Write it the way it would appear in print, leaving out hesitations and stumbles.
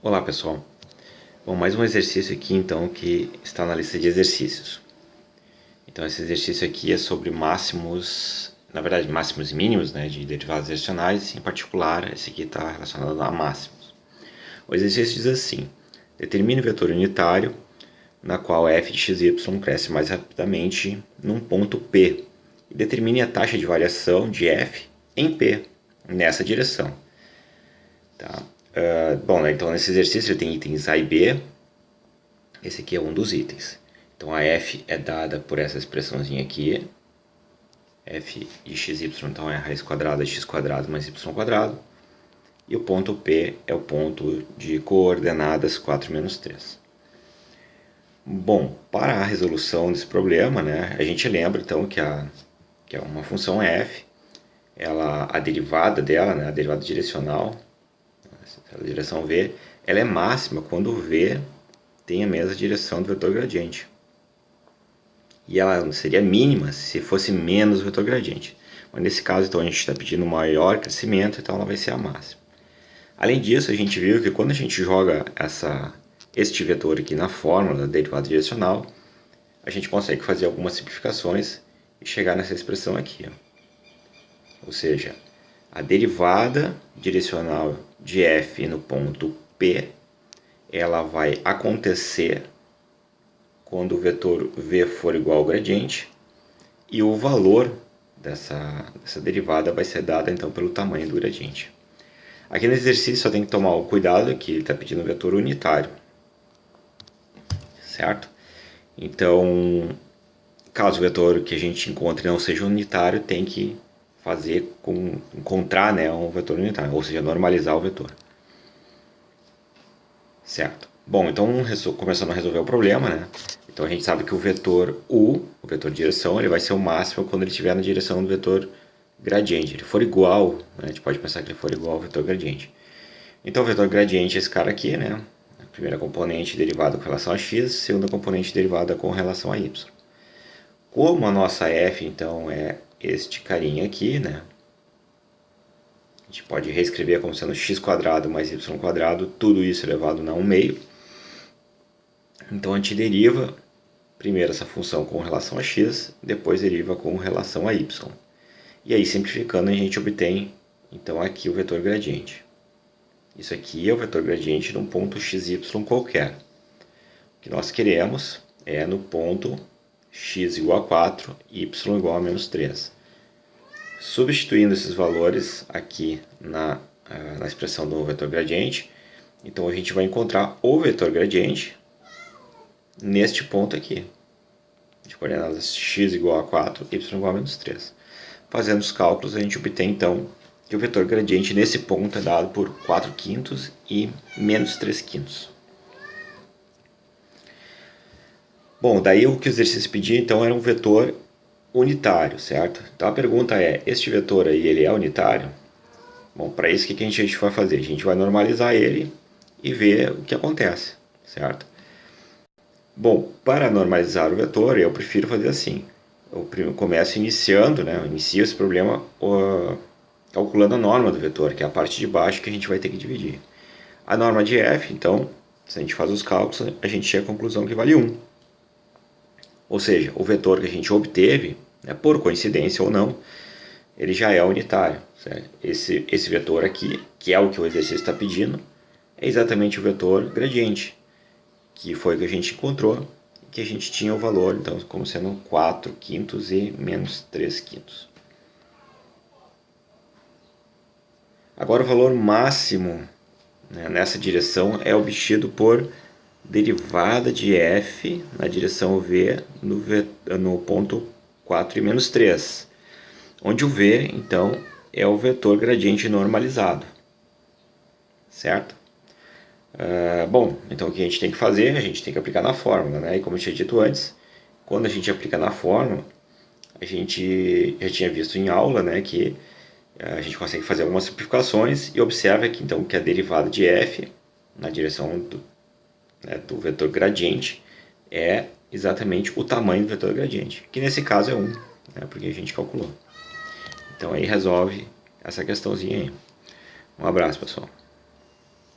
Olá pessoal, bom, mais um exercício aqui então que está na lista de exercícios. Então esse exercício aqui é sobre máximos, na verdade máximos e mínimos, né, de derivadas racionais, em particular esse aqui está relacionado a máximos. O exercício diz assim: determine o vetor unitário na qual f de xy cresce mais rapidamente num ponto P e determine a taxa de variação de f em P nessa direção. Tá? Bom, então nesse exercício ele tem itens A e B. Esse aqui é um dos itens. Então a f é dada por essa expressãozinha aqui. F de xy então é a raiz quadrada de x quadrado mais y quadrado. E o ponto P é o ponto de coordenadas 4 menos 3. Bom, para a resolução desse problema, né, a gente lembra então que é uma função f, a derivada dela, né, a derivada direcional, a direção v, ela é máxima quando o v tem a mesma direção do vetor gradiente. E ela seria mínima se fosse menos o vetor gradiente. Mas nesse caso, então, a gente está pedindo maior crescimento, então ela vai ser a máxima. Além disso, a gente viu que quando a gente joga este vetor aqui na fórmula da derivada direcional, a gente consegue fazer algumas simplificações e chegar nessa expressão aqui. Ó. Ou seja, a derivada direcional de f no ponto P, ela vai acontecer quando o vetor v for igual ao gradiente, e o valor dessa derivada vai ser dada então pelo tamanho do gradiente. Aqui no exercício só tem que tomar o cuidado que ele está pedindo um vetor unitário, certo? Então, caso o vetor que a gente encontre não seja unitário, tem que encontrar, né, um vetor unitário, ou seja, normalizar o vetor. Certo? Bom, então começando a resolver o problema, né? Então a gente sabe que o vetor u, o vetor de direção, ele vai ser o máximo quando ele estiver na direção do vetor gradiente. Ele for igual, né? A gente pode pensar que ele for igual ao vetor gradiente. Então o vetor gradiente é esse cara aqui, né? A primeira componente derivada com relação a x, segunda componente derivada com relação a y. Como a nossa f, então, é este carinha aqui, né? A gente pode reescrever como sendo x quadrado mais y quadrado, tudo isso elevado a 1 meio. Então a gente deriva primeiro essa função com relação a x, depois deriva com relação a y. E aí, simplificando, a gente obtém então aqui o vetor gradiente. Isso aqui é o vetor gradiente num ponto xy qualquer. O que nós queremos é no ponto x igual a 4, y igual a menos 3. Substituindo esses valores aqui na expressão do vetor gradiente, então a gente vai encontrar o vetor gradiente neste ponto aqui, de coordenadas x igual a 4, y igual a menos 3. Fazendo os cálculos, a gente obtém então que o vetor gradiente nesse ponto é dado por 4 quintos e menos 3 quintos. Bom, daí o que o exercício pedia então era um vetor unitário, certo? Então a pergunta é, este vetor aí, ele é unitário? Bom, para isso o que a gente vai fazer? A gente vai normalizar ele e ver o que acontece, certo? Bom, para normalizar o vetor, eu prefiro fazer assim. Eu começo iniciando, né? Eu inicio esse problema calculando a norma do vetor, que é a parte de baixo que a gente vai ter que dividir. A norma de f, então, se a gente faz os cálculos, a gente chega à conclusão que vale 1. Ou seja, o vetor que a gente obteve, né, por coincidência ou não, ele já é unitário. Certo? Esse vetor aqui, que é o que o exercício está pedindo, é exatamente o vetor gradiente, que foi o que a gente encontrou, que a gente tinha o valor, então, como sendo 4 quintos e menos 3 quintos. Agora o valor máximo, né, nessa direção é obtido por derivada de f na direção v no ponto 4 e menos 3, onde o v, então, é o vetor gradiente normalizado, certo? Bom, então o que a gente tem que fazer? A gente tem que aplicar na fórmula, né? E como eu tinha dito antes, quando a gente aplica na fórmula, a gente já tinha visto em aula, né, que a gente consegue fazer algumas simplificações e observa que, então, que a derivada de f na direção do vetor gradiente é exatamente o tamanho do vetor gradiente, que nesse caso é 1, né, porque a gente calculou. Então aí resolve essa questãozinha aí. Um abraço, pessoal.